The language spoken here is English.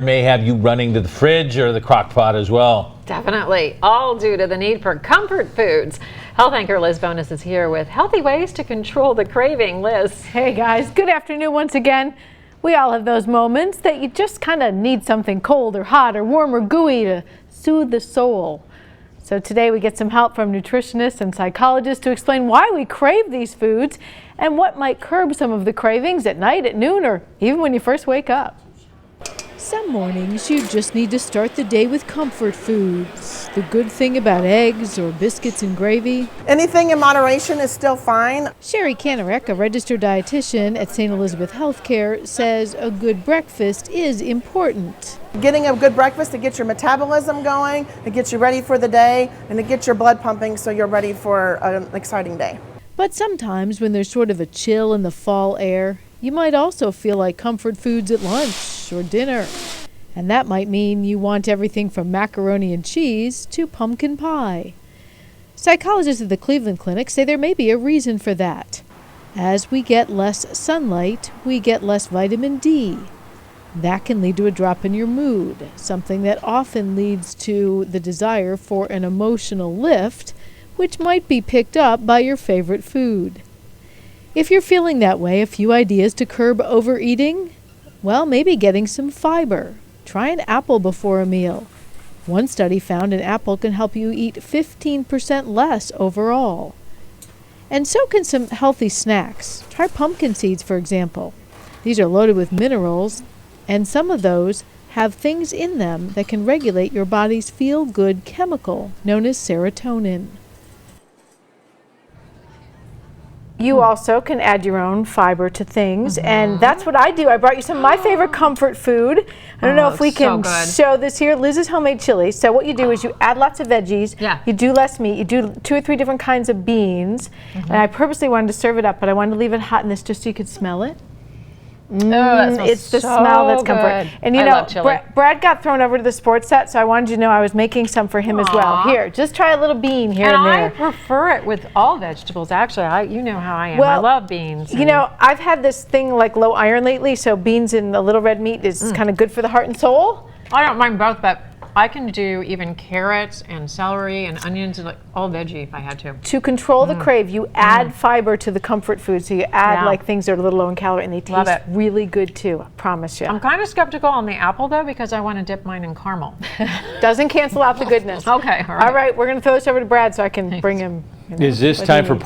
May have you running to the fridge or the crock pot as well. Definitely, all due to the need for comfort foods. Health anchor Liz Bonus is here with healthy ways to control the craving. Liz. Hey guys, good afternoon once again. We all have those moments that you just kind of need something cold or hot or warm or gooey to soothe the soul. So today we get some help from nutritionists and psychologists to explain why we crave these foods and what might curb some of the cravings at night, at noon, or even when you first wake up. Some mornings you just need to start the day with comfort foods. The good thing about eggs or biscuits and gravy. Anything in moderation is still fine. Sheri Kanarek, a registered dietitian at St. Elizabeth Healthcare, says a good breakfast is important. Getting a good breakfast to get your metabolism going, to get you ready for the day, and to get your blood pumping so you're ready for an exciting day. But sometimes when there's sort of a chill in the fall air, you might also feel like comfort foods at lunch or dinner. And that might mean you want everything from macaroni and cheese to pumpkin pie. Psychologists at the Cleveland Clinic say there may be a reason for that. As we get less sunlight, we get less vitamin D. That can lead to a drop in your mood, something that often leads to the desire for an emotional lift, which might be picked up by your favorite food. If you're feeling that way, a few ideas to curb overeating? Well, maybe getting some fiber. Try an apple before a meal. One study found an apple can help you eat 15% less overall. And so can some healthy snacks. Try pumpkin seeds, for example. These are loaded with minerals, and some of those have things in them that can regulate your body's feel-good chemical known as serotonin. You also can add your own fiber to things, and that's what I do. I brought you some of my favorite comfort food. I don't know if we can show this here. Liz's homemade chili. So what you do is you add lots of veggies. Yeah. You do less meat. You do 2 or 3 different kinds of beans. And I purposely wanted to serve it up, but I wanted to leave it hot in this just so you could smell it. That smells It's the so smell that's comfort. good. And you I know, love chili. Brad got thrown over to the sports set, so I wanted you to know I was making some for him as well. Here, just try a little bean here and I there. prefer it with all vegetables. Actually, you know how I am. I Well, love beans. You know, I've had this thing like low iron lately, so beans and a little red meat is kind of good for the heart and soul. I don't mind both, but I can do even carrots and celery and onions and like all veggie if I had to. To control the crave, you add fiber to the comfort food, so you add like things that are a little low in calorie, and they taste really good too, I promise you. I'm kind of skeptical on the apple though because I want to dip mine in caramel. Doesn't cancel out the goodness. Okay, All right, we're going to throw this over to Brad so I can bring him. Is this time for